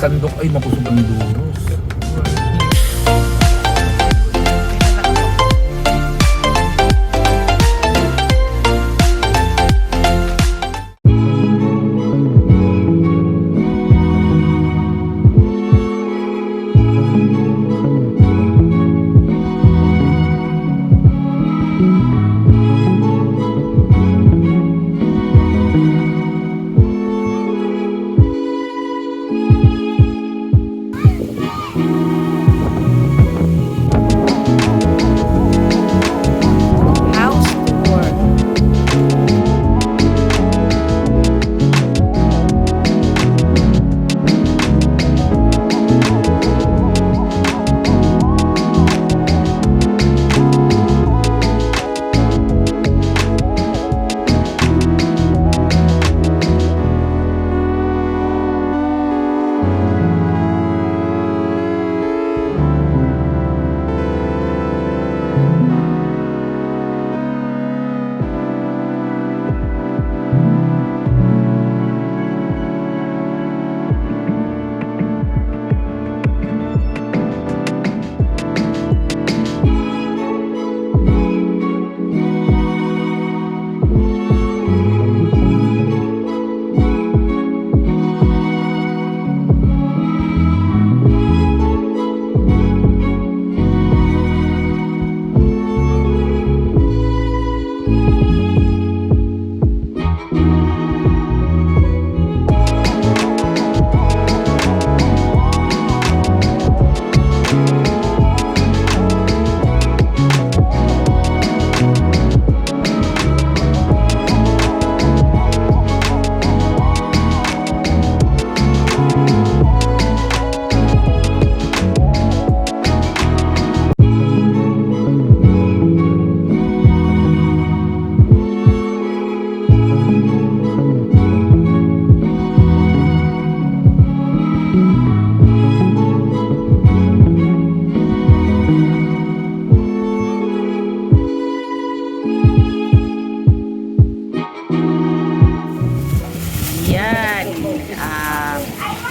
sandok ay makusog ang duros.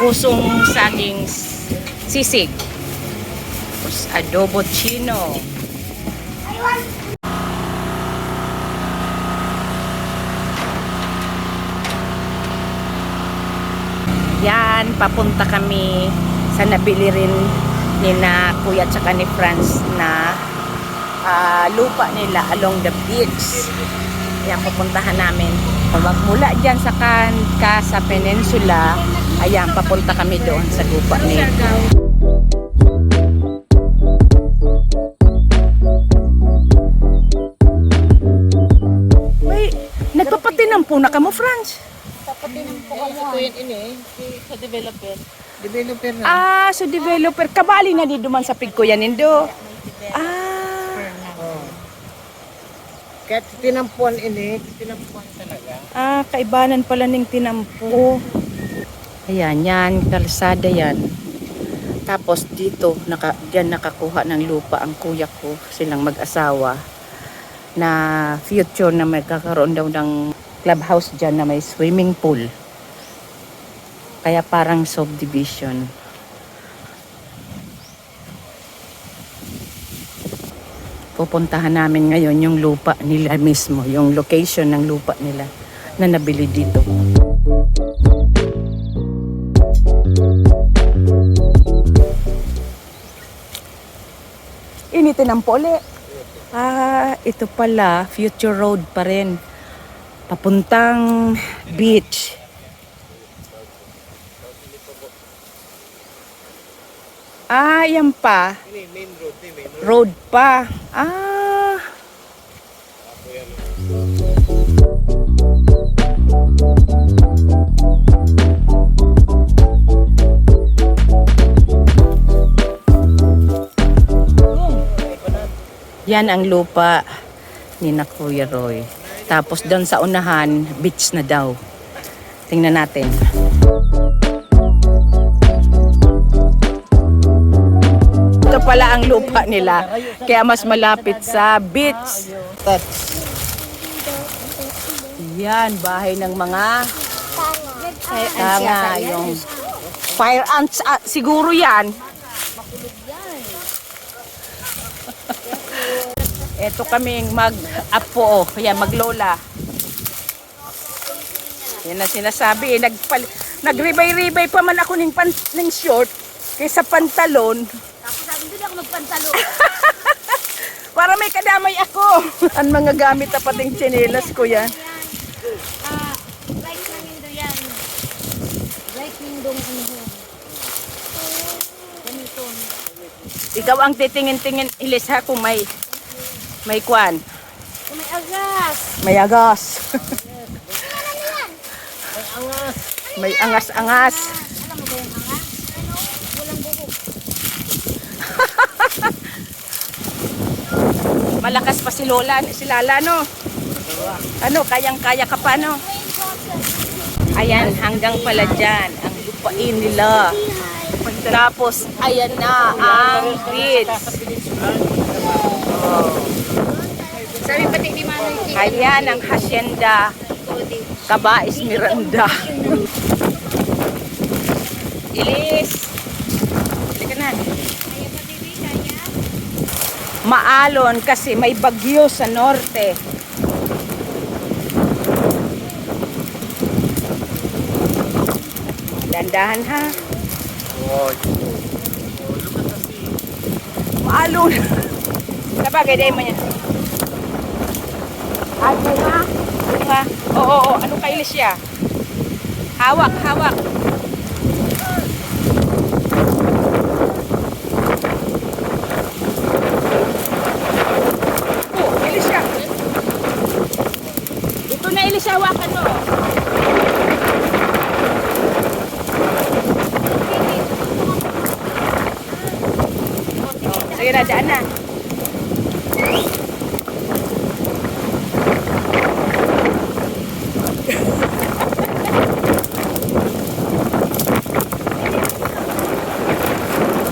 Pusong saging sisig. Tapos adobo chino. Yan, papunta kami sa nabili rin ni na kuya tsaka ni Franz na lupa nila along the beach. Yan, pupuntahan namin. Mula dyan sa sa peninsula, ayan, papunta kami doon sa lupa nila. Wait, nagpapatinampo na ka mo, Franz? Papatinampo ka mo. Ito yun sa developer. Developer na. So developer. Kabali na di duman sa pigkuyan nindo. Kahit tinampuan tinampuan talaga. Kaibanan pala ng tinampo. Ayan, yan, kalsada yan. Tapos dito, diyan nakakuha ng lupa ang kuya ko, silang mag-asawa, na future na magkakaroon daw ng clubhouse dyan na may swimming pool. Kaya parang subdivision. Pupuntahan namin ngayon yung lupa nila mismo, yung location ng lupa nila na nabili dito. Initin ang pole. Ito pala, future road pa rin. Papuntang beach. Yan pa. Main road, Road pa. Yan ang lupa ni na Kuya Roy. Tapos doon sa unahan, beach na daw. Tingnan natin. Ito pala ang lupa nila. Kaya mas malapit sa beach. Yan, bahay ng mga tanga. Yung Fire ants siguro yan. Ito kaming mag-apo, yan maglola. Yan ang sinasabi, nagribay-ribay pa man ako ng short kaysa pantalon. Tapos sabi, hindi ako magpantalon. Para may kadamay ako. Ang mga gamit na pating tsinelas ko yan. Like nindo yan. Like nindo ano yan. Ganito. Ikaw ang titingin-tingin, Ilis ha, kung may kwan. Kung may agas. May agas. Ano yan? May angas-angas. Alam mo ba yung angas? Ano? Walang buhok. Malakas pa si Lola, si Lala, no? Ano, kayang-kaya ka pa, no? Ayan, hanggang pala dyan, ang lupain nila. Tapos, ayan na ang beach. Oh. Sabi pati ni Manoy, Ayan ang hacienda Cabais Miranda. Ilis. Halika na. Maalon kasi may bagyo sa norte. Dandahan ha. Maalon. Sabagay dahil mo niya. Ay, bunga. Bunga. Oo. Ano kailis siya? Hawak, hawak. Oh, ilis siya. Ito na ilis siya, hawakan mo. Sige na, daan na.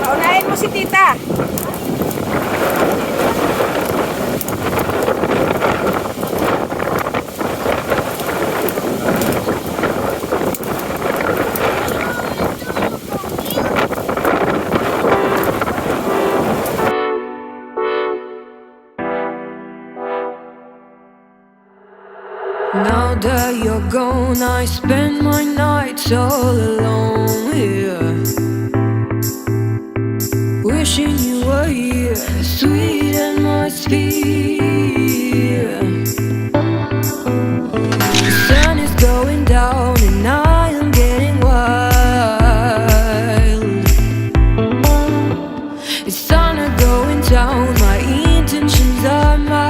Paunahin mo si tita. Now that you're gone, I spend my nights all alone here, wishing you were here, sweet atmosphere. The sun is going down and I am getting wild. It's thunder going down, my intentions are mild.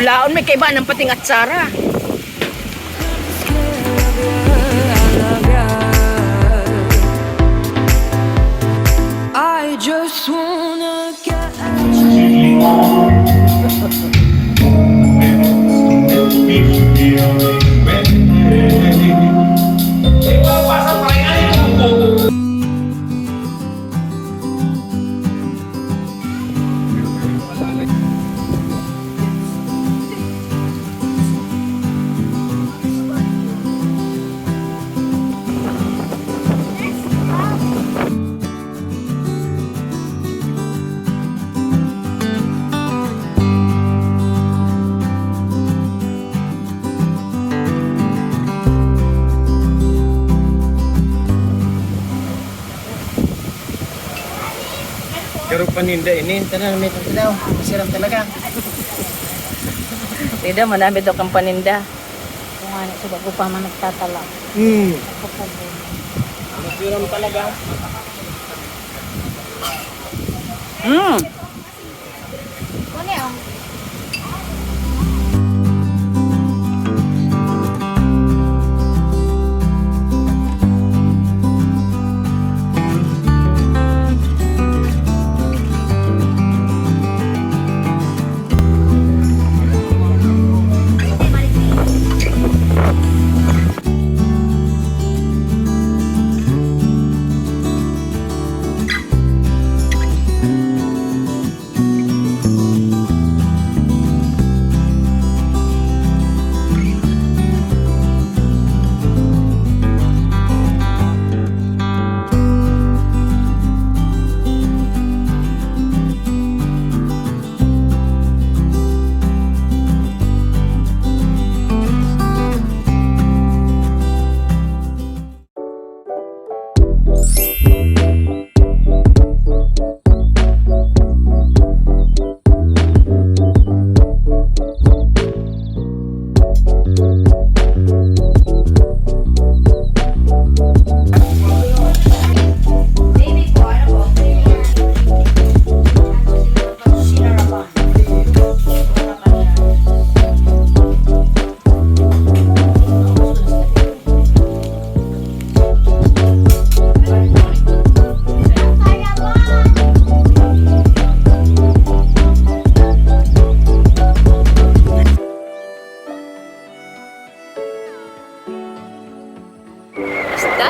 Laon may kaiba ng pating atsara. I just wanna get Pero paninda ini, tanan may daw. Masarap talaga. Tida, manami daw kang paninda. Kung ano, sa bago pa man nagtatala. Masarap talaga. Mm. Kung ano,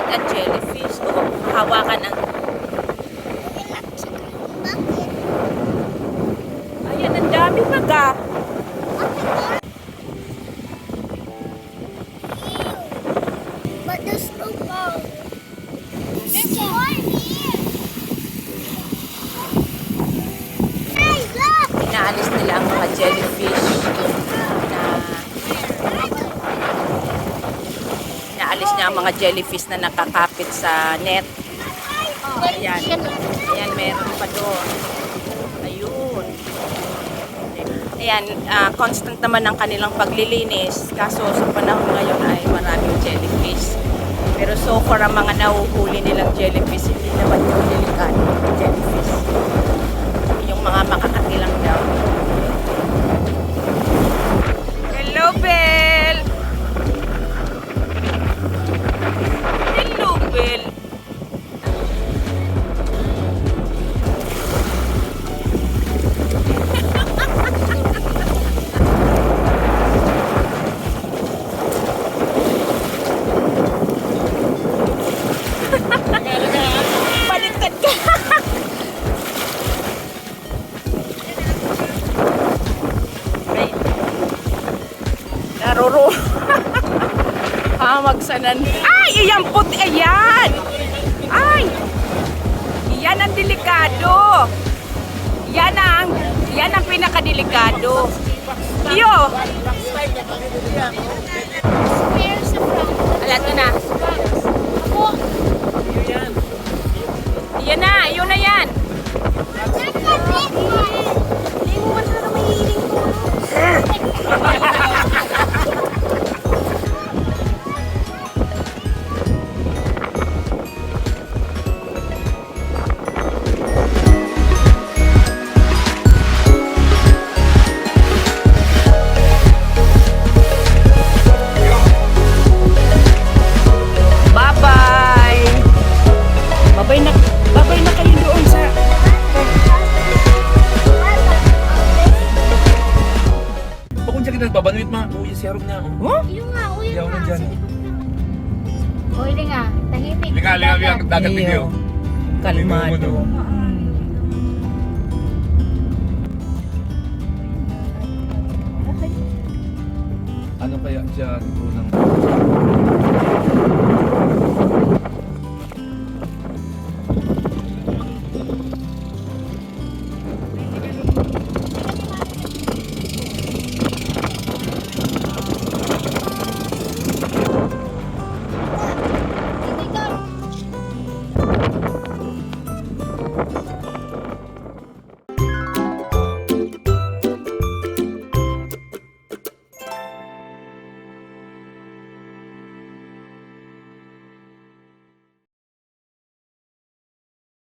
look at jellyfish. Oh, hawakan ang... Ayan, ang dami baga. But there's no ball. There's one here. Hey, look! Inaalis nila ang mga jellyfish inaalis niya ang mga jellyfish na nakakapit sa net. Ayan. Ayan, meron pa doon. Ayun. Ayan, constant naman ang kanilang paglilinis. Kaso sa panahon ngayon ay maraming jellyfish. Pero so far ang mga nahuhuli nilang jellyfish, hindi naman yung delikado jellyfish. Yung mga makakatilang daw. Hello, Belle! Hello, Belle! Baliktad ka! Ay, naruro. Magsanan. Ay, iyan puti. Ayan! Ay! Yan ang delikado. Yan ang pinakadelikado. Iyo! Where's the front? Alat mo na. Ako. Yan na, yun na yan. That's a big one. Hindi mo man na mahihiling ko. Bye-bye. Babay na kayo doon sa... Kung siya kita babanuit ma, uwi si Harong niya. Huh? Yung nga, uy, Yaw na dyan. Uy, nga, tahimik. Liga, dagat video. Kalmado. Ano kaya dyan? Unang...